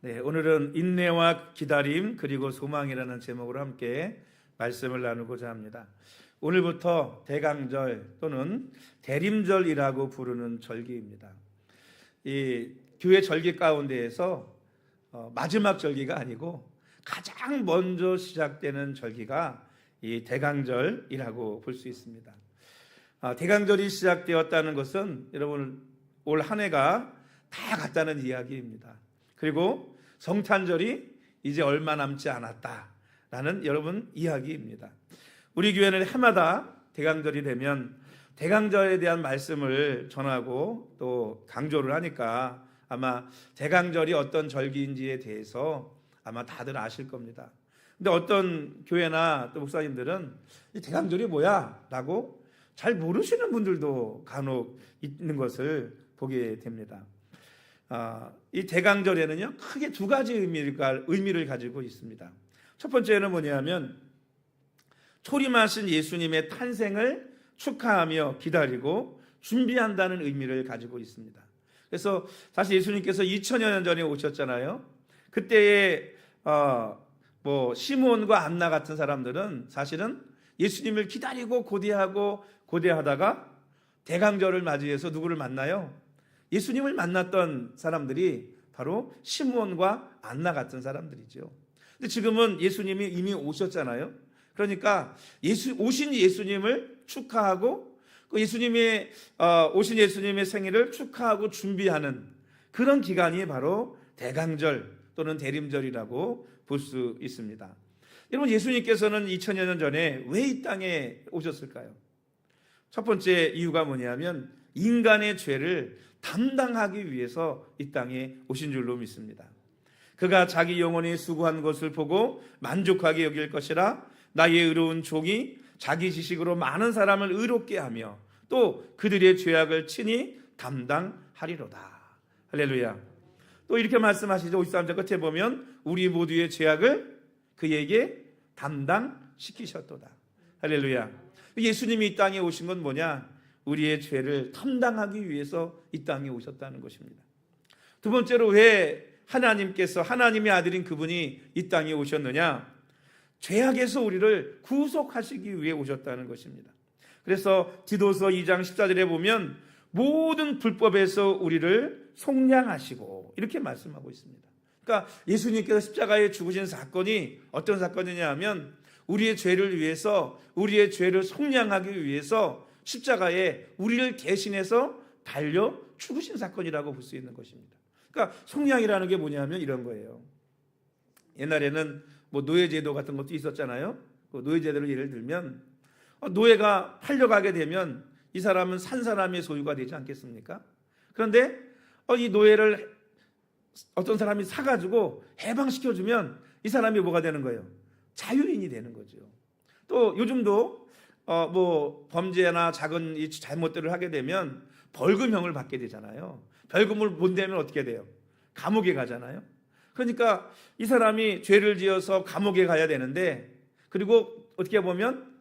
네, 오늘은 인내와 기다림 그리고 소망이라는 제목으로 함께 말씀을 나누고자 합니다. 오늘부터 대강절 또는 대림절이라고 부르는 절기입니다. 이 교회 절기 가운데에서 마지막 절기가 아니고 가장 먼저 시작되는 절기가 이 대강절이라고 볼 수 있습니다. 대강절이 시작되었다는 것은 여러분 올 한 해가 다 갔다는 이야기입니다. 그리고 성탄절이 이제 얼마 남지 않았다라는 여러분 이야기입니다. 우리 교회는 해마다 대강절이 되면 대강절에 대한 말씀을 전하고 또 강조를 하니까 아마 대강절이 어떤 절기인지에 대해서 아마 다들 아실 겁니다. 근데 어떤 교회나 또 목사님들은 이 대강절이 뭐야? 라고 잘 모르시는 분들도 간혹 있는 것을 보게 됩니다. 이 대강절에는요 크게 두 가지 의미를 가지고 있습니다. 첫 번째는 뭐냐면 초림하신 예수님의 탄생을 축하하며 기다리고 준비한다는 의미를 가지고 있습니다. 그래서 사실 예수님께서 2000여 년 전에 오셨잖아요. 그때의 시므온과 안나 같은 사람들은 사실은 예수님을 기다리고 고대하다가 대강절을 맞이해서 누구를 만나요? 예수님을 만났던 사람들이 바로 시므온과 안나 같은 사람들이죠. 근데 지금은 예수님이 이미 오셨잖아요. 그러니까 오신 예수님을 축하하고 예수님의 오신 예수님의 생일을 축하하고 준비하는 그런 기간이 바로 대강절 또는 대림절이라고 볼 수 있습니다. 여러분 예수님께서는 2000여 년 전에 왜 이 땅에 오셨을까요? 첫 번째 이유가 뭐냐면 인간의 죄를 담당하기 위해서 이 땅에 오신 줄로 믿습니다. 그가 자기 영혼이 수고한 것을 보고 만족하게 여길 것이라 나의 의로운 종이 자기 지식으로 많은 사람을 의롭게 하며 또 그들의 죄악을 친히 담당하리로다. 할렐루야. 또 이렇게 말씀하시죠. 53절 끝에 보면 우리 모두의 죄악을 그에게 담당시키셨도다. 할렐루야. 예수님이 이 땅에 오신 건 뭐냐? 우리의 죄를 담당하기 위해서 이 땅에 오셨다는 것입니다. 두 번째로 왜 하나님의 아들인 그분이 이 땅에 오셨느냐? 죄악에서 우리를 구속하시기 위해 오셨다는 것입니다. 그래서 디도서 2장 14절에 보면 모든 불법에서 우리를 속량하시고 이렇게 말씀하고 있습니다. 그러니까 예수님께서 십자가에 죽으신 사건이 어떤 사건이냐 하면 우리의 죄를 위해서 우리의 죄를 속량하기 위해서 십자가에 우리를 대신해서 달려 죽으신 사건이라고 볼 수 있는 것입니다. 그러니까 속량이라는 게 뭐냐면 이런 거예요. 옛날에는 노예제도 같은 것도 있었잖아요. 그 노예제도를 예를 들면 노예가 팔려가게 되면 이 사람은 산 사람의 소유가 되지 않겠습니까? 그런데 이 노예를 어떤 사람이 사가지고 해방시켜주면 이 사람이 뭐가 되는 거예요? 자유인이 되는 거죠. 또 요즘도 범죄나 작은 이 잘못들을 하게 되면 벌금형을 받게 되잖아요. 벌금을 못 내면 어떻게 돼요? 감옥에 가잖아요. 그러니까 이 사람이 죄를 지어서 감옥에 가야 되는데 그리고 어떻게 보면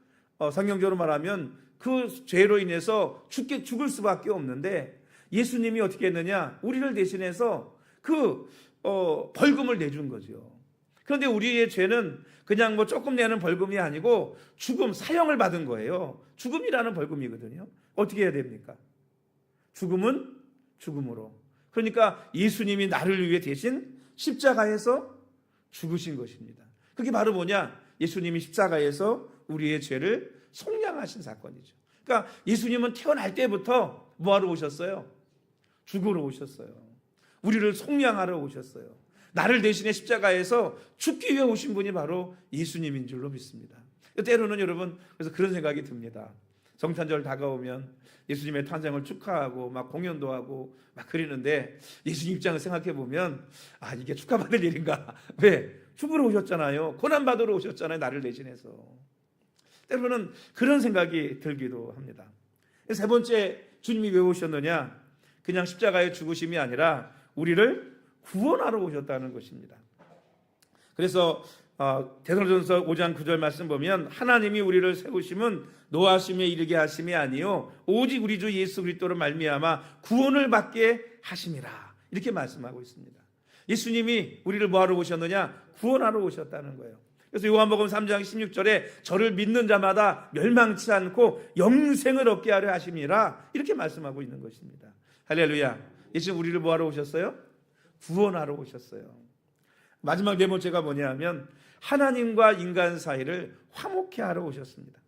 성경적으로 말하면 그 죄로 인해서 죽을 수밖에 없는데 예수님이 어떻게 했느냐? 우리를 대신해서 그 벌금을 내준 거죠. 그런데 우리의 죄는 그냥 조금 내는 벌금이 아니고 사형을 받은 거예요. 죽음이라는 벌금이거든요. 어떻게 해야 됩니까? 죽음은 죽음으로. 그러니까 예수님이 나를 위해 대신 십자가에서 죽으신 것입니다. 그게 바로 뭐냐? 예수님이 십자가에서 우리의 죄를 속량하신 사건이죠. 그러니까 예수님은 태어날 때부터 뭐하러 오셨어요? 죽으러 오셨어요. 우리를 속량하러 오셨어요. 나를 대신해 십자가에서 죽기 위해 오신 분이 바로 예수님인 줄로 믿습니다. 때로는 여러분 그래서 그런 생각이 듭니다. 성탄절 다가오면 예수님의 탄생을 축하하고 막 공연도 하고 막 그러는데 예수님 입장을 생각해 보면 이게 축하받을 일인가? 왜? 죽으러 오셨잖아요. 고난받으러 오셨잖아요. 나를 대신해서. 때로는 그런 생각이 들기도 합니다. 세 번째 주님이 왜 오셨느냐? 그냥 십자가의 죽으심이 아니라 우리를 구원하러 오셨다는 것입니다. 그래서 데살로니가전서 5장 9절 말씀 보면 하나님이 우리를 세우심은 노하심에 이르게 하심이 아니요 오직 우리 주 예수 그리스도로 말미암아 구원을 받게 하심이라 이렇게 말씀하고 있습니다. 예수님이 우리를 뭐하러 오셨느냐? 구원하러 오셨다는 거예요. 그래서 요한복음 3장 16절에 저를 믿는 자마다 멸망치 않고 영생을 얻게 하려 하심이라, 이렇게 말씀하고 있는 것입니다. 할렐루야. 예수님 우리를 뭐하러 오셨어요? 구원하러 오셨어요. 마지막 네 번째가 뭐냐면 하나님과 인간 사이를 화목케 하러 오셨습니다.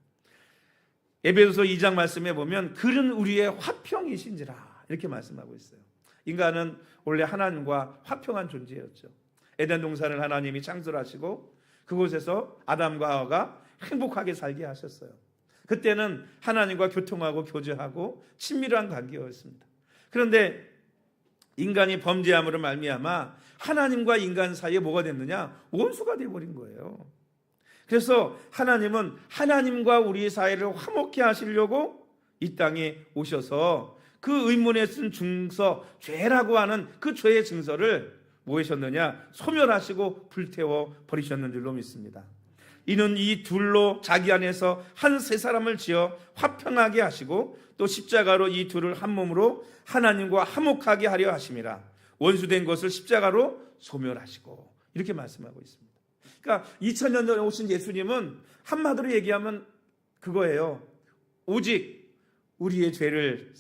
에베소서 2장 말씀에 보면 그는 우리의 화평이신지라, 이렇게 말씀하고 있어요. 인간은 원래 하나님과 화평한 존재였죠. 에덴 동산을 하나님이 창설하시고 그곳에서 아담과 하와가 행복하게 살게 하셨어요. 그때는 하나님과 교통하고 교제하고 친밀한 관계였습니다. 그런데 인간이 범죄함으로 말미암아 하나님과 인간 사이에 뭐가 됐느냐? 원수가 되어버린 거예요. 그래서 하나님은 하나님과 우리 사이를 화목케 하시려고 이 땅에 오셔서 그 의문에 쓴 증서, 죄라고 하는 그 죄의 증서를 뭐 하셨느냐? 소멸하시고 불태워 버리셨는 줄로 믿습니다. 이는 이 둘로 자기 안에서 한 세 사람을 지어 화평하게 하시고 또 십자가로 이 둘을 한 몸으로 하나님과 화목하게 하려 하심이라. 원수된 것을 십자가로 소멸하시고, 이렇게 말씀하고 있습니다. 그러니까 2000년 전에 오신 예수님은 한마디로 얘기하면 그거예요. 오직 우리의 죄를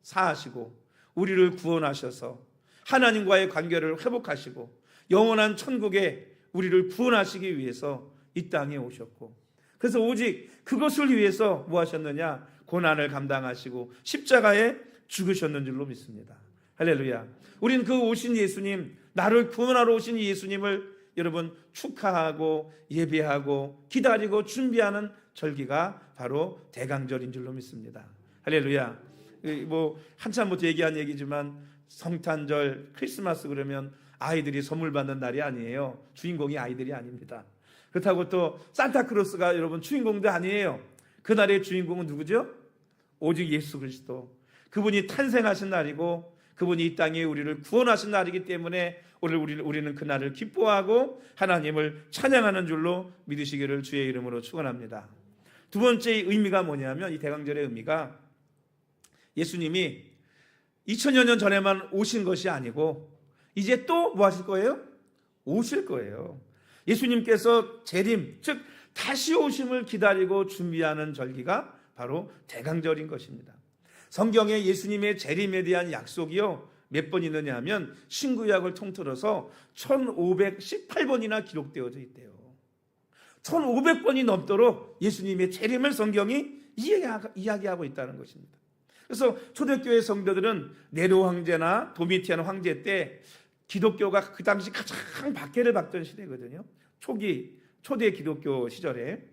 사하시고 우리를 구원하셔서 하나님과의 관계를 회복하시고 영원한 천국에 우리를 구원하시기 위해서 이 땅에 오셨고, 그래서 오직 그것을 위해서 뭐 하셨느냐? 고난을 감당하시고 십자가에 죽으셨는 줄로 믿습니다. 할렐루야. 우리는 그 오신 예수님, 나를 구원하러 오신 예수님을 여러분 축하하고 예배하고 기다리고 준비하는 절기가 바로 대강절인 줄로 믿습니다. 할렐루야. 뭐 한참부터 얘기한 얘기지만 성탄절, 크리스마스 그러면 아이들이 선물 받는 날이 아니에요. 주인공이 아이들이 아닙니다. 그렇다고 또 산타크로스가 여러분 주인공도 아니에요. 그날의 주인공은 누구죠? 오직 예수 그리스도. 그분이 탄생하신 날이고 그분이 이 땅에 우리를 구원하신 날이기 때문에 우리는 그날을 기뻐하고 하나님을 찬양하는 줄로 믿으시기를 주의 이름으로 축원합니다. 두 번째 의미가 뭐냐면, 이 대강절의 의미가 예수님이 2000여 년 전에만 오신 것이 아니고 이제 또 뭐 하실 거예요? 오실 거예요. 예수님께서 재림, 즉 다시 오심을 기다리고 준비하는 절기가 바로 대강절인 것입니다. 성경에 예수님의 재림에 대한 약속이요 몇 번 있느냐 하면 신구약을 통틀어서 1518번이나 기록되어져 있대요. 1500번이 넘도록 예수님의 재림을 성경이 이야기하고 있다는 것입니다. 그래서 초대교회 성도들은 네로 황제나 도미티안 황제 때 기독교가 그 당시 가장 박해를 받던 시대거든요. 초대 기독교 시절에.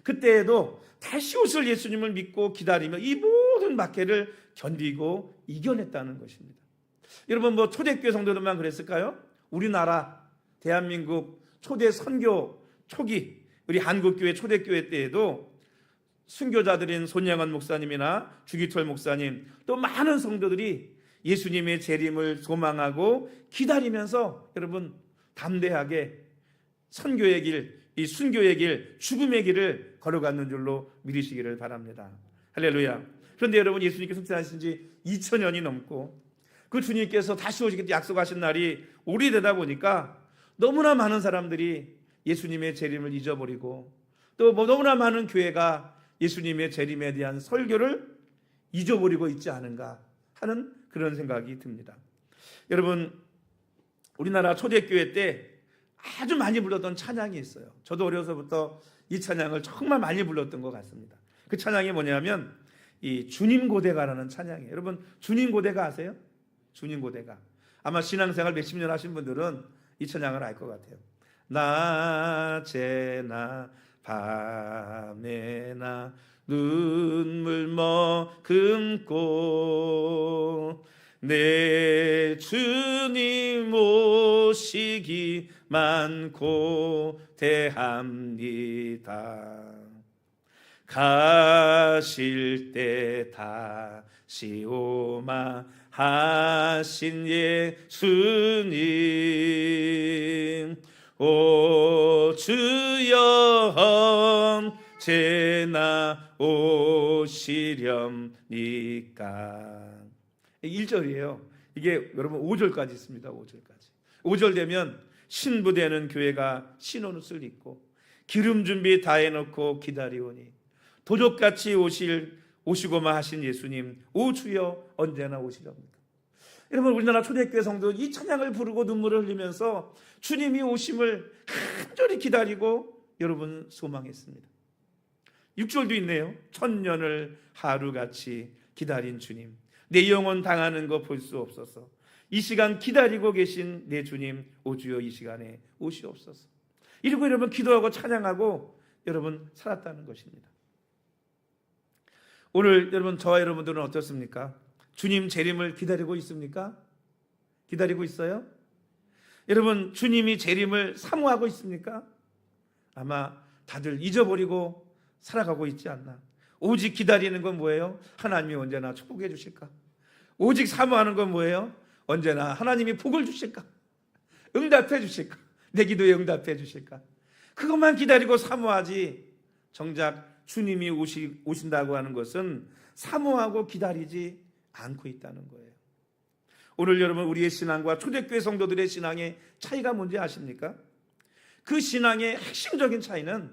그때에도 다시 오실 예수님을 믿고 기다리며 이 모든 박해를 견디고 이겨냈다는 것입니다. 여러분 뭐 초대교회 성도들만 그랬을까요? 우리나라 대한민국 초대 선교 초기 우리 한국교회 초대교회 때에도 순교자들인 손양원 목사님이나 주기철 목사님 또 많은 성도들이 예수님의 재림을 소망하고 기다리면서 여러분 담대하게 선교의 길, 이 순교의 길, 죽음의 길을 걸어가는 줄로 믿으시기를 바랍니다. 할렐루야. 그런데 여러분 예수님께서 승천하신 지 2000년이 넘고 그 주님께서 다시 오시겠다 약속하신 날이 오래되다 보니까 너무나 많은 사람들이 예수님의 재림을 잊어버리고 또 너무나 많은 교회가 예수님의 재림에 대한 설교를 잊어버리고 있지 않은가 하는 그런 생각이 듭니다. 여러분 우리나라 초대교회 때 아주 많이 불렀던 찬양이 있어요. 저도 어려서부터 이 찬양을 정말 많이 불렀던 것 같습니다. 그 찬양이 뭐냐면 이 주님 고대가라는 찬양이에요. 여러분 주님 고대가 아세요? 주님 고대가. 아마 신앙생활 몇십 년 하신 분들은 이 찬양을 알 것 같아요. 낮에나 밤에나 눈물 머금고 내 주님 오시기만 고대합니다. 가실 때 다시 오마 하신 예수님 오 주여 언제나 오시렵니까. 1절이에요. 이게 여러분 5절까지 있습니다. 5절까지. 5절 되면 신부되는 교회가 신옷을 입고 기름 준비 다 해놓고 기다리오니 도적같이 오시고만 하신 예수님, 오 주여 언제나 오시렵니까? 여러분, 우리나라 초대교회 성도는 이 찬양을 부르고 눈물을 흘리면서 주님이 오심을 간절히 기다리고 여러분 소망했습니다. 6절도 있네요. 천년을 하루같이 기다린 주님, 내 영혼 당하는 거 볼 수 없어서 이 시간 기다리고 계신 내 주님, 오 주여 이 시간에 오시옵소서. 이러고 여러분 기도하고 찬양하고 여러분 살았다는 것입니다. 오늘 여러분 저와 여러분들은 어떻습니까? 주님 재림을 기다리고 있습니까? 기다리고 있어요? 여러분 주님이 재림을 사모하고 있습니까? 아마 다들 잊어버리고 살아가고 있지 않나. 오직 기다리는 건 뭐예요? 하나님이 언제나 축복해 주실까? 오직 사모하는 건 뭐예요? 언제나 하나님이 복을 주실까? 응답해 주실까? 내 기도에 응답해 주실까? 그것만 기다리고 사모하지 정작 주님이 오신다고 하는 것은 사모하고 기다리지 않고 있다는 거예요. 오늘 여러분 우리의 신앙과 초대교회 성도들의 신앙의 차이가 뭔지 아십니까? 그 신앙의 핵심적인 차이는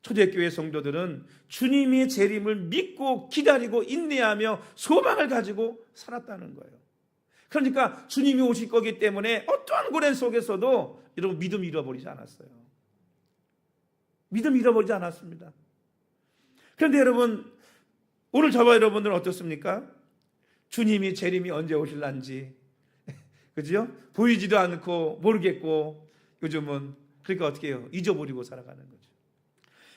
초대교회 성도들은 주님의 재림을 믿고 기다리고 인내하며 소망을 가지고 살았다는 거예요. 그러니까 주님이 오실 거기 때문에 어떠한 고난 속에서도 여러분 믿음 잃어버리지 않았어요. 믿음 잃어버리지 않았습니다. 그런데 여러분 오늘 저와 여러분들은 어떻습니까? 주님이 재림이 언제 오실란지 그죠? 보이지도 않고 모르겠고 요즘은 그러니까 어떻게 해요? 잊어버리고 살아가는 거죠.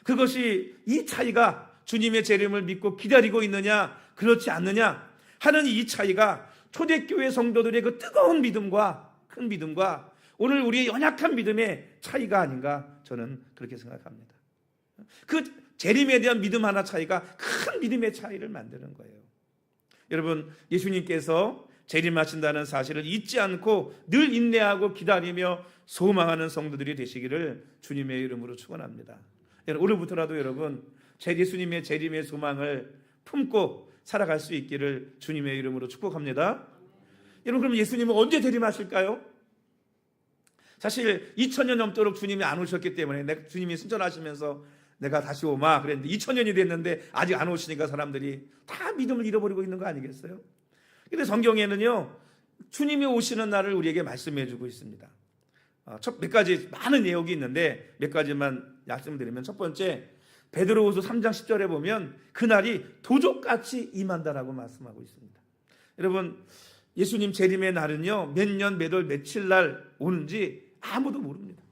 그것이 이 차이가 주님의 재림을 믿고 기다리고 있느냐 그렇지 않느냐 하는 이 차이가 초대교회 성도들의 그 뜨거운 믿음과 큰 믿음과 오늘 우리의 연약한 믿음의 차이가 아닌가 저는 그렇게 생각합니다. 그 재림에 대한 믿음 하나 차이가 큰 믿음의 차이를 만드는 거예요. 여러분 예수님께서 재림하신다는 사실을 잊지 않고 늘 인내하고 기다리며 소망하는 성도들이 되시기를 주님의 이름으로 축원합니다. 오늘부터라도 여러분 예수님의 재림의 소망을 품고 살아갈 수 있기를 주님의 이름으로 축복합니다. 여러분 그럼 예수님은 언제 재림하실까요? 사실 2000년 넘도록 주님이 안 오셨기 때문에 주님이 순전하시면서 내가 다시 오마 그랬는데 2000년이 됐는데 아직 안 오시니까 사람들이 다 믿음을 잃어버리고 있는 거 아니겠어요? 근데 성경에는요 주님이 오시는 날을 우리에게 말씀해 주고 있습니다. 몇 가지 많은 내용이 있는데 몇 가지만 말씀드리면 첫 번째 베드로후서 3장 10절에 보면 그날이 도적같이 임한다라고 말씀하고 있습니다. 여러분 예수님 재림의 날은요 몇 년 몇 월 며칠 날 오는지 아무도 모릅니다.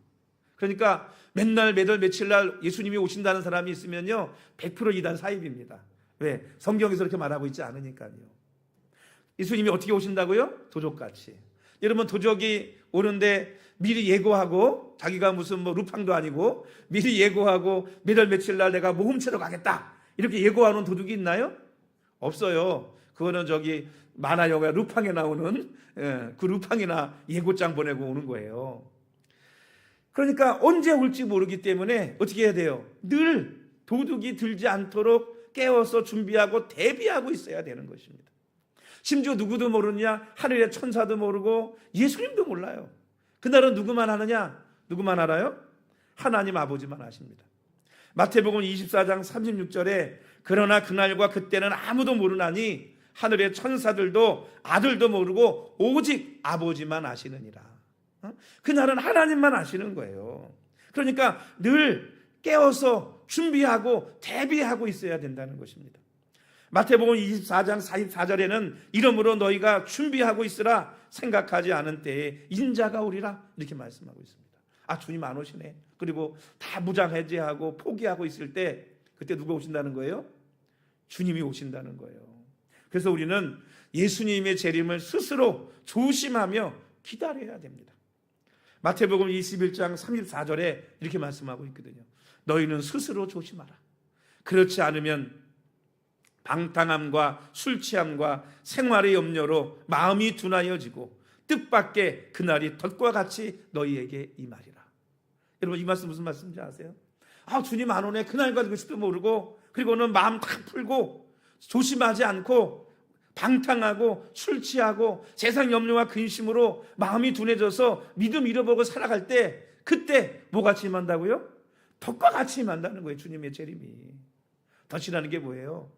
그러니까 맨날 몇 월 며칠 날 예수님이 오신다는 사람이 있으면요 100% 이단 사입입니다. 왜? 성경에서 그렇게 말하고 있지 않으니까요. 예수님이 어떻게 오신다고요? 도적같이. 여러분 도적이 오는데 미리 예고하고 자기가 무슨 루팡도 아니고 미리 예고하고 몇 월 며칠 날 내가 뭐 훔치러 가겠다 이렇게 예고하는 도둑이 있나요? 없어요. 그거는 저기 만화 영화 루팡에 나오는 그 루팡이나 예고장 보내고 오는 거예요. 그러니까 언제 올지 모르기 때문에 어떻게 해야 돼요? 늘 도둑이 들지 않도록 깨워서 준비하고 대비하고 있어야 되는 것입니다. 심지어 누구도 모르냐? 하늘의 천사도 모르고 예수님도 몰라요. 그날은 누구만 하느냐? 누구만 알아요? 하나님 아버지만 아십니다. 마태복음 24장 36절에 그러나 그날과 그때는 아무도 모르나니 하늘의 천사들도 아들도 모르고 오직 아버지만 아시느니라. 그날은 하나님만 아시는 거예요. 그러니까 늘 깨어서 준비하고 대비하고 있어야 된다는 것입니다. 마태복음 24장 44절에는 이러므로 너희가 준비하고 있으라 생각하지 않은 때에 인자가 오리라 이렇게 말씀하고 있습니다. 아 주님 안 오시네. 그리고 다 무장해제하고 포기하고 있을 때 그때 누가 오신다는 거예요? 주님이 오신다는 거예요. 그래서 우리는 예수님의 재림을 스스로 조심하며 기다려야 됩니다. 마태복음 21장 34절에 이렇게 말씀하고 있거든요. 너희는 스스로 조심하라. 그렇지 않으면 방탕함과 술 취함과 생활의 염려로 마음이 둔하여지고 뜻밖의 그날이 덫과 같이 너희에게 임하리라. 여러분 이 말씀 무슨 말씀인지 아세요? 아 주님 안 오네. 그날 가지고 싶도 모르고 그리고는 마음 탁 풀고 조심하지 않고 방탕하고 술 취하고 세상 염려와 근심으로 마음이 둔해져서 믿음 잃어버리고 살아갈 때 그때 뭐같이 임한다고요? 덫과 같이 임한다는 거예요. 주님의 재림이. 덫이라는 게 뭐예요?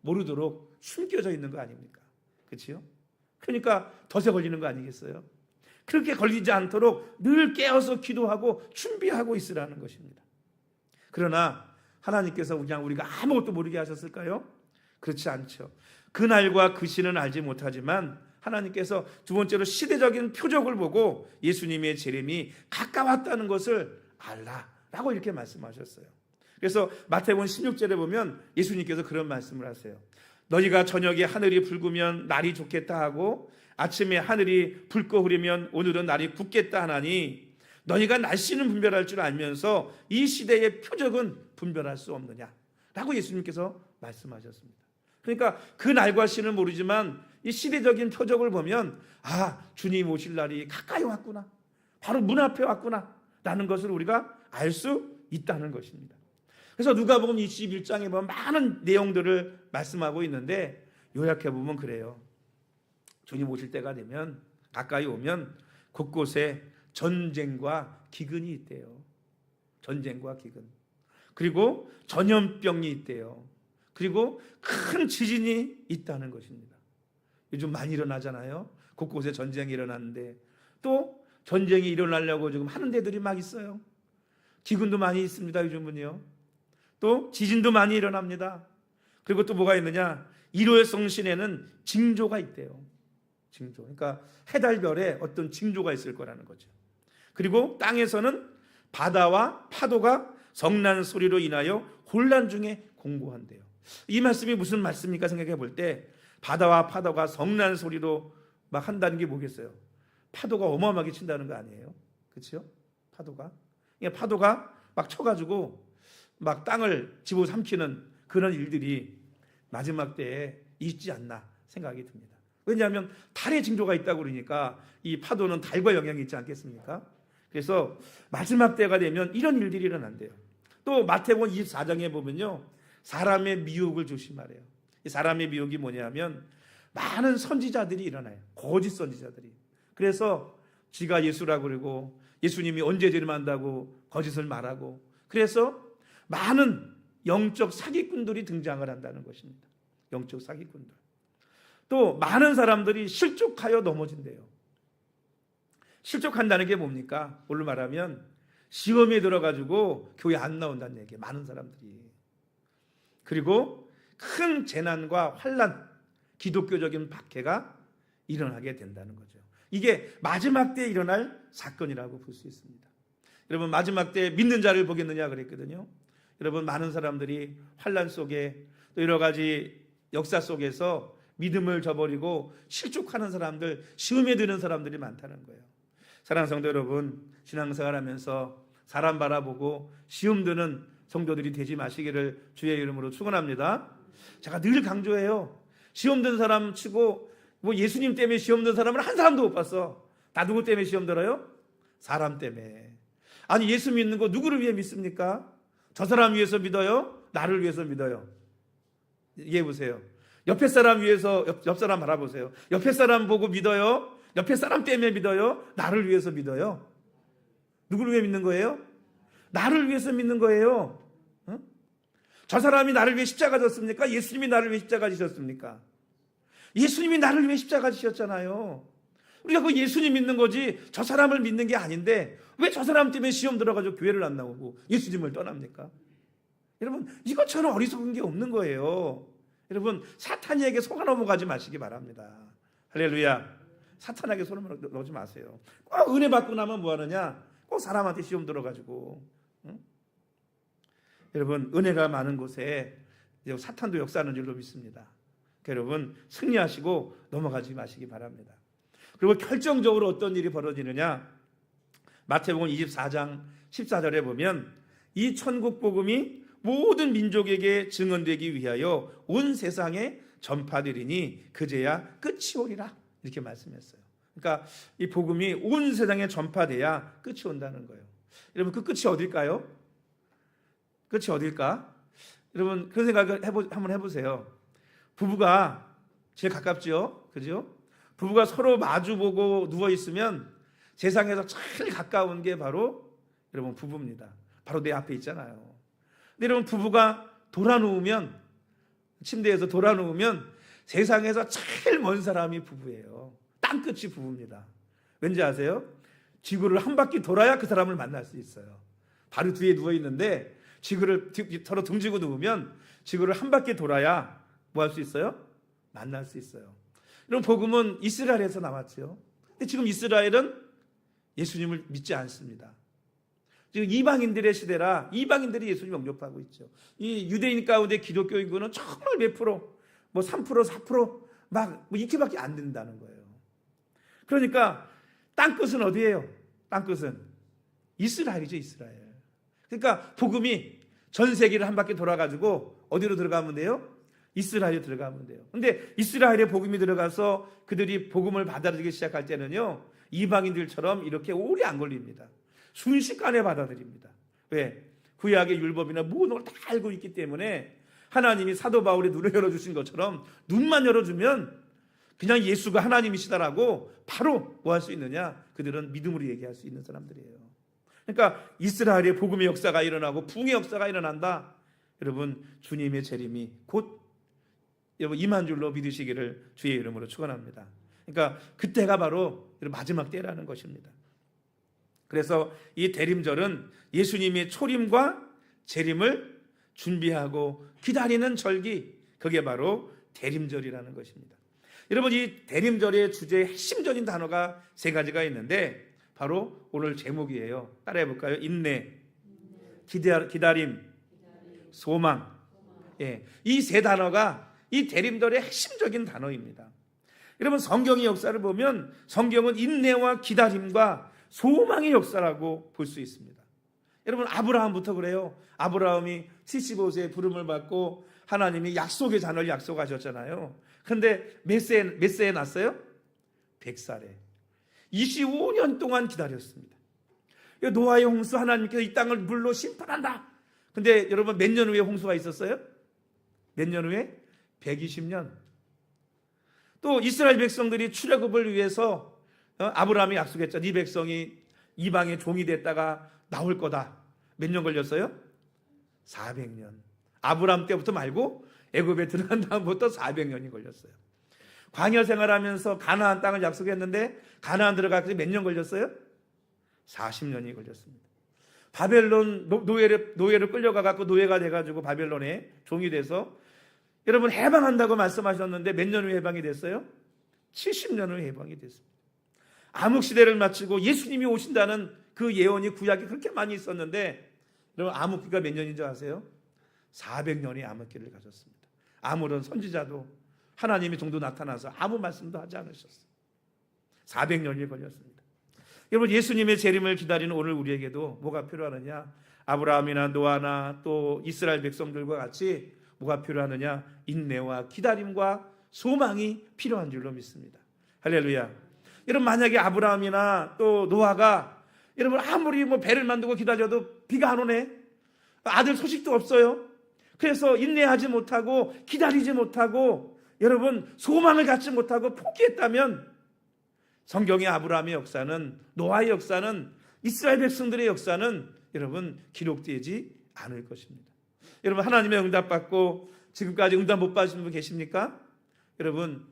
모르도록 숨겨져 있는 거 아닙니까? 그렇죠? 그러니까 덫에 걸리는 거 아니겠어요? 그렇게 걸리지 않도록 늘 깨어서 기도하고 준비하고 있으라는 것입니다. 그러나 하나님께서 그냥 우리가 아무것도 모르게 하셨을까요? 그렇지 않죠. 그날과 그 시는 알지 못하지만 하나님께서 두 번째로 시대적인 표적을 보고 예수님의 재림이 가까웠다는 것을 알라라고 이렇게 말씀하셨어요. 그래서 마태복음 16절에 보면 예수님께서 그런 말씀을 하세요. 너희가 저녁에 하늘이 붉으면 날이 좋겠다 하고 아침에 하늘이 붉고 흐리면 오늘은 날이 굳겠다 하나니 너희가 날씨는 분별할 줄 알면서 이 시대의 표적은 분별할 수 없느냐 라고 예수님께서 말씀하셨습니다. 그러니까 그 날과 시는 모르지만 이 시대적인 표적을 보면 주님 오실 날이 가까이 왔구나, 바로 문 앞에 왔구나 라는 것을 우리가 알 수 있다는 것입니다. 그래서 누가복음 21장에 보면 많은 내용들을 말씀하고 있는데 요약해 보면 그래요. 주님 오실 때가 되면 가까이 오면 곳곳에 전쟁과 기근이 있대요. 전쟁과 기근. 그리고 전염병이 있대요. 그리고 큰 지진이 있다는 것입니다. 요즘 많이 일어나잖아요. 곳곳에 전쟁이 일어나는데 또 전쟁이 일어나려고 지금 하는 데들이 막 있어요. 기근도 많이 있습니다. 요즘은요. 또 지진도 많이 일어납니다. 그리고 또 뭐가 있느냐? 일월성 신에는 징조가 있대요. 징조. 그러니까 해달별에 어떤 징조가 있을 거라는 거죠. 그리고 땅에서는 바다와 파도가 성난 소리로 인하여 혼란 중에 공고한대요. 이 말씀이 무슨 말씀입니까? 생각해 볼 때 바다와 파도가 성난 소리로 막 한다는 게 뭐겠어요? 파도가 어마어마하게 친다는 거 아니에요? 그렇죠? 파도가 막 쳐가지고 막 땅을 집어삼키는 그런 일들이 마지막 때에 있지 않나 생각이 듭니다. 왜냐하면 달의 징조가 있다고 그러니까 이 파도는 달과 영향이 있지 않겠습니까? 그래서 마지막 때가 되면 이런 일들이 일어난대요. 또 마태복음 24장에 보면요, 사람의 미혹을 조심하래요. 이 사람의 미혹이 뭐냐면 많은 선지자들이 일어나요. 거짓 선지자들이. 그래서 지가 예수라고 그러고 예수님이 언제 재림한다고 거짓을 말하고, 그래서 많은 영적 사기꾼들이 등장을 한다는 것입니다. 영적 사기꾼들. 또 많은 사람들이 실족하여 넘어진대요. 실족한다는 게 뭡니까? 뭘로 말하면 시험에 들어가지고 교회 안 나온다는 얘기예요. 많은 사람들이. 그리고 큰 재난과 환난, 기독교적인 박해가 일어나게 된다는 거죠. 이게 마지막 때에 일어날 사건이라고 볼 수 있습니다. 여러분, 마지막 때 믿는 자를 보겠느냐 그랬거든요. 여러분, 많은 사람들이 환난 속에 또 여러 가지 역사 속에서 믿음을 저버리고 실족하는 사람들, 시험에 드는 사람들이 많다는 거예요. 사랑하는 성도 여러분, 신앙생활하면서 사람 바라보고 시험 드는 성도들이 되지 마시기를 주의 이름으로 축원합니다. 제가 늘 강조해요. 시험 든 사람 치고 뭐 예수님 때문에 시험 든 사람을 한 사람도 못 봤어. 다 누구 때문에 시험 들어요? 사람 때문에. 아니, 예수 믿는 거 누구를 위해 믿습니까? 저 사람 위해서 믿어요? 나를 위해서 믿어요? 얘기해 보세요. 옆에 사람 위해서, 옆 사람 바라보세요. 옆에 사람 보고 믿어요? 옆에 사람 때문에 믿어요? 나를 위해서 믿어요? 누구를 위해 믿는 거예요? 나를 위해서 믿는 거예요. 어? 저 사람이 나를 위해 십자가 졌습니까? 예수님이 나를 위해 십자가 지셨습니까? 예수님이 나를 위해 십자가 지셨잖아요. 우리가 그 예수님 믿는 거지 저 사람을 믿는 게 아닌데 왜 저 사람 때문에 시험 들어가지고 교회를 안 나오고 예수님을 떠납니까? 여러분, 이것처럼 어리석은 게 없는 거예요. 여러분, 사탄에게 속아 넘어가지 마시기 바랍니다. 할렐루야. 사탄에게 손을 넣지 마세요. 꼭 은혜 받고 나면 뭐 하느냐? 꼭 사람한테 시험 들어가지고. 응? 여러분, 은혜가 많은 곳에 사탄도 역사하는 줄로 믿습니다. 여러분, 승리하시고 넘어가지 마시기 바랍니다. 그리고 결정적으로 어떤 일이 벌어지느냐? 마태복음 24장 14절에 보면 이 천국 복음이 모든 민족에게 증언되기 위하여 온 세상에 전파되리니 그제야 끝이 오리라, 이렇게 말씀했어요. 그러니까 이 복음이 온 세상에 전파돼야 끝이 온다는 거예요. 여러분, 그 끝이 어딜까요? 끝이 어딜까? 여러분, 그런 생각을 한번 해보세요. 부부가 제일 가깝죠. 그죠? 부부가 서로 마주보고 누워있으면 세상에서 제일 가까운 게 바로 여러분 부부입니다. 바로 내 앞에 있잖아요. 근데 여러분 부부가 돌아누우면, 침대에서 돌아누우면 세상에서 제일 먼 사람이 부부예요. 땅끝이 부부입니다. 왠지 아세요? 지구를 한 바퀴 돌아야 그 사람을 만날 수 있어요. 바로 뒤에 누워있는데 지구를 서로 등지고 누우면 지구를 한 바퀴 돌아야 뭐 할 수 있어요? 만날 수 있어요. 이런 복음은 이스라엘에서 나왔죠. 근데 지금 이스라엘은 예수님을 믿지 않습니다. 지금 이방인들의 시대라 이방인들이 예수님 영접하고 있죠. 이 유대인 가운데 기독교 인구는 정말 몇 프로, 뭐 3%, 4%, 막 이렇게밖에 안 된다는 거예요. 그러니까 땅끝은 어디예요? 땅끝은 이스라엘이죠, 이스라엘. 그러니까 복음이 전 세계를 한 바퀴 돌아가지고 어디로 들어가면 돼요? 이스라엘에 들어가면 돼요. 근데 이스라엘에 복음이 들어가서 그들이 복음을 받아들이기 시작할 때는요, 이방인들처럼 이렇게 오래 안 걸립니다. 순식간에 받아들입니다. 왜? 구약의 율법이나 모든 걸 다 알고 있기 때문에 하나님이 사도 바울의 눈을 열어주신 것처럼 눈만 열어주면 그냥 예수가 하나님이시다라고 바로 뭐 할 수 있느냐? 그들은 믿음으로 얘기할 수 있는 사람들이에요. 그러니까 이스라엘의 복음의 역사가 일어나고 부흥의 역사가 일어난다. 여러분 주님의 재림이 곧 여러분 임한 줄로 믿으시기를 주의 이름으로 축원합니다. 그러니까 그때가 바로 마지막 때라는 것입니다. 그래서 이 대림절은 예수님의 초림과 재림을 준비하고 기다리는 절기, 그게 바로 대림절이라는 것입니다. 여러분 이 대림절의 주제의 핵심적인 단어가 세 가지가 있는데 바로 오늘 제목이에요. 따라해 볼까요? 인내, 기다림, 소망. 예, 이 세 단어가 이 대림절의 핵심적인 단어입니다. 여러분 성경의 역사를 보면 성경은 인내와 기다림과 소망의 역사라고 볼 수 있습니다. 여러분 아브라함부터 그래요. 아브라함이 75세에 부름을 받고 하나님이 약속의 자녀를 약속하셨잖아요. 그런데 몇 세에 났어요? 100살에 25년 동안 기다렸습니다. 노아의 홍수, 하나님께서 이 땅을 물로 심판한다. 근데 여러분 몇 년 후에 홍수가 있었어요? 몇 년 후에? 120년. 또 이스라엘 백성들이 출애굽을 위해서 아브라함이 약속했죠. 네 백성이 이방의 종이 됐다가 나올 거다. 몇 년 걸렸어요? 400년. 아브라함 때부터 말고 애굽에 들어간 다음부터 400년이 걸렸어요. 광야 생활하면서 가나안 땅을 약속했는데 가나안 들어가기 몇 년 걸렸어요? 40년이 걸렸습니다. 바벨론 노예를 끌려가갖고 노예가 돼가지고 바벨론에 종이 돼서 여러분 해방한다고 말씀하셨는데 몇 년 후에 해방이 됐어요? 70년 후에 해방이 됐습니다. 암흑시대를 마치고 예수님이 오신다는 그 예언이 구약에 그렇게 많이 있었는데 여러분 암흑기가 몇 년인 줄 아세요? 400년의 암흑기를 가졌습니다. 아무런 선지자도 하나님의 종도 나타나서 아무 말씀도 하지 않으셨어요. 400년이 걸렸습니다. 여러분 예수님의 재림을 기다리는 오늘 우리에게도 뭐가 필요하느냐? 아브라함이나 노아나 또 이스라엘 백성들과 같이 뭐가 필요하느냐? 인내와 기다림과 소망이 필요한 줄로 믿습니다. 할렐루야. 여러분 만약에 아브라함이나 또 노아가 여러분 아무리 배를 만들고 기다려도 비가 안 오네. 아들 소식도 없어요. 그래서 인내하지 못하고 기다리지 못하고 여러분 소망을 갖지 못하고 포기했다면 성경의 아브라함의 역사는, 노아의 역사는, 이스라엘 백성들의 역사는 여러분 기록되지 않을 것입니다. 여러분 하나님의 응답 받고 지금까지 응답 못 받으신 분 계십니까? 여러분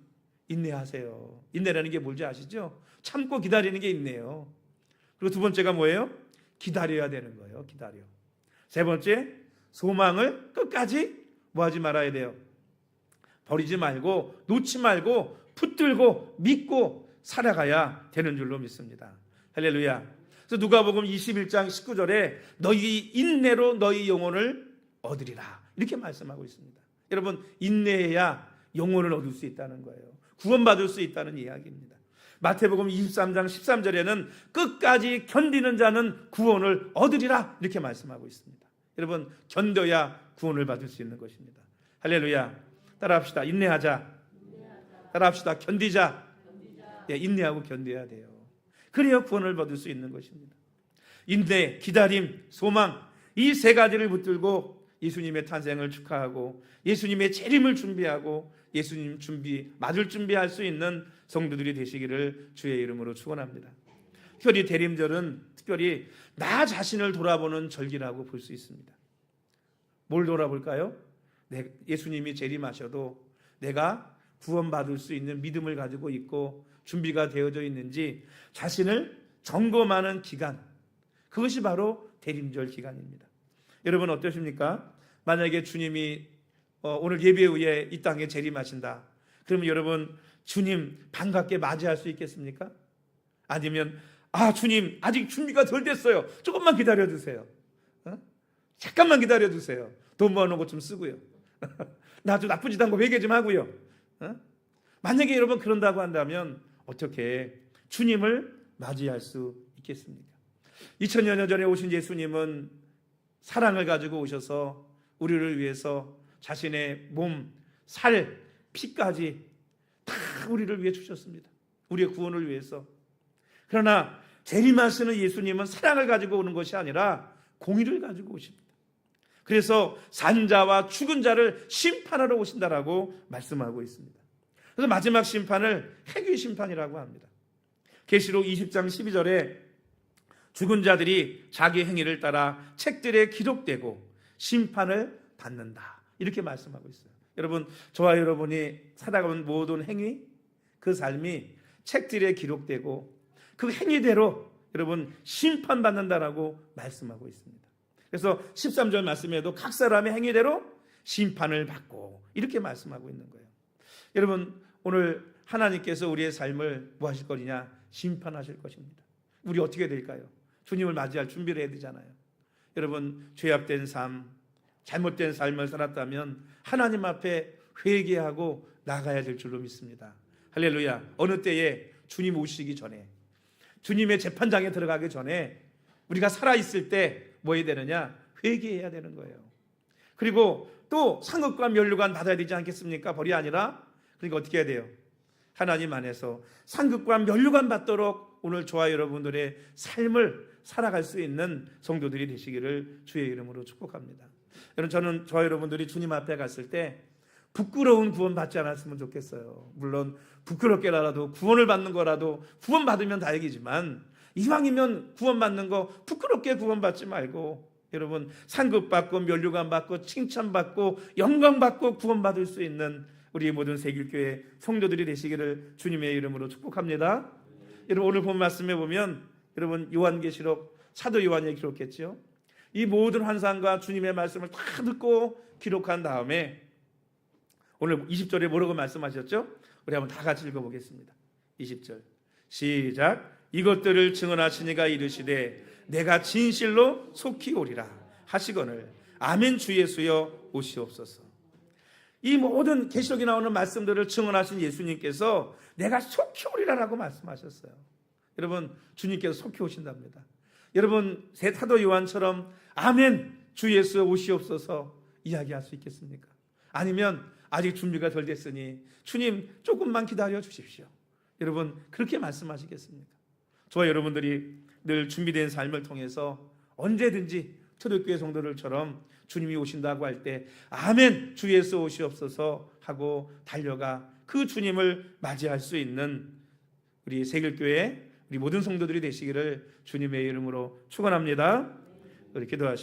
인내하세요. 인내라는 게 뭔지 아시죠? 참고 기다리는 게 인내예요. 그리고 두 번째가 뭐예요? 기다려야 되는 거예요. 기다려. 세 번째, 소망을 끝까지 뭐하지 말아야 돼요? 버리지 말고 놓지 말고 붙들고 믿고 살아가야 되는 줄로 믿습니다. 할렐루야. 그래서 누가복음 21장 19절에 너희 인내로 너희 영혼을 얻으리라 이렇게 말씀하고 있습니다. 여러분 인내해야 영혼을 얻을 수 있다는 거예요. 구원받을 수 있다는 이야기입니다. 마태복음 23장 13절에는 끝까지 견디는 자는 구원을 얻으리라 이렇게 말씀하고 있습니다. 여러분 견뎌야 구원을 받을 수 있는 것입니다. 할렐루야. 따라합시다. 인내하자. 따라합시다. 견디자. 예, 인내하고 견뎌야 돼요. 그래야 구원을 받을 수 있는 것입니다. 인내, 기다림, 소망 이 세 가지를 붙들고 예수님의 탄생을 축하하고 예수님의 재림을 준비하고 예수님 맞을 준비할 수 있는 성도들이 되시기를 주의 이름으로 축원합니다. 특별히 대림절은 특별히 나 자신을 돌아보는 절기라고 볼 수 있습니다. 뭘 돌아볼까요? 예수님이 재림하셔도 내가 구원받을 수 있는 믿음을 가지고 있고 준비가 되어져 있는지 자신을 점검하는 기간, 그것이 바로 대림절 기간입니다. 여러분 어떠십니까? 만약에 주님이 오늘 예배 후에 이 땅에 재림하신다, 그러면 여러분 주님 반갑게 맞이할 수 있겠습니까? 아니면 주님 아직 준비가 덜 됐어요, 조금만 기다려주세요, 잠깐만 기다려주세요, 돈 모아놓은 것 좀 쓰고요, 나 좀 나쁜 짓 한 거 회개 좀 하고요. 만약에 여러분 그런다고 한다면 어떻게 주님을 맞이할 수 있겠습니까? 2000여 년 전에 오신 예수님은 사랑을 가지고 오셔서 우리를 위해서 자신의 몸, 살, 피까지 다 우리를 위해 주셨습니다. 우리의 구원을 위해서. 그러나 재림하시는 예수님은 사랑을 가지고 오는 것이 아니라 공의를 가지고 오십니다. 그래서 산자와 죽은 자를 심판하러 오신다라고 말씀하고 있습니다. 그래서 마지막 심판을 회개 심판이라고 합니다. 계시록 20장 12절에 죽은 자들이 자기 행위를 따라 책들에 기록되고 심판을 받는다, 이렇게 말씀하고 있어요. 여러분, 저와 여러분이 살아가는 모든 행위, 그 삶이 책들에 기록되고 그 행위대로 여러분 심판받는다라고 말씀하고 있습니다. 그래서 13절 말씀에도 각 사람의 행위대로 심판을 받고, 이렇게 말씀하고 있는 거예요. 여러분, 오늘 하나님께서 우리의 삶을 뭐 하실 거냐? 심판하실 것입니다. 우리 어떻게 될까요? 주님을 맞이할 준비를 해야 되잖아요. 여러분, 죄악된 삶, 잘못된 삶을 살았다면 하나님 앞에 회개하고 나가야 될 줄로 믿습니다. 할렐루야. 어느 때에 주님 오시기 전에, 주님의 재판장에 들어가기 전에 우리가 살아있을 때 뭐 해야 되느냐? 회개해야 되는 거예요. 그리고 또 상급과 면류관 받아야 되지 않겠습니까? 벌이 아니라. 그러니까 어떻게 해야 돼요? 하나님 안에서 상급과 면류관 받도록 오늘 저와 여러분들의 삶을 살아갈 수 있는 성도들이 되시기를 주의 이름으로 축복합니다. 여러분, 저는 저와 여러분들이 주님 앞에 갔을 때 부끄러운 구원 받지 않았으면 좋겠어요. 물론 부끄럽게라도 구원을 받는 거라도 구원받으면 다행이지만, 이왕이면 구원받는 거 부끄럽게 구원받지 말고 여러분 상급받고 면류관 받고 칭찬받고 영광받고 구원받을 수 있는 우리 모든 세길교회 성도들이 되시기를 주님의 이름으로 축복합니다. 여러분, 오늘 본 말씀에 보면 여러분 요한계시록 사도 요한이 기록했죠. 이 모든 환상과 주님의 말씀을 다 듣고 기록한 다음에 오늘 20절에 뭐라고 말씀하셨죠? 우리 한번 다 같이 읽어보겠습니다. 20절 시작. 이것들을 증언하시니가 이르시되 내가 진실로 속히 오리라 하시거늘 아멘 주 예수여 오시옵소서. 이 모든 계시록에 나오는 말씀들을 증언하신 예수님께서 내가 속히 오리라라고 말씀하셨어요. 여러분, 주님께서 속히 오신답니다. 여러분, 사도 요한처럼 아멘 주 예수여 오시옵소서 이야기할 수 있겠습니까? 아니면 아직 준비가 덜 됐으니 주님 조금만 기다려 주십시오, 여러분 그렇게 말씀하시겠습니까? 저와 여러분들이 늘 준비된 삶을 통해서 언제든지 초대교회 성도들처럼 주님이 오신다고 할 때 아멘 주 예수 오시옵소서 하고 달려가 그 주님을 맞이할 수 있는 우리 세길교회 우리 모든 성도들이 되시기를 주님의 이름으로 축원합니다. 우리 기도하시죠.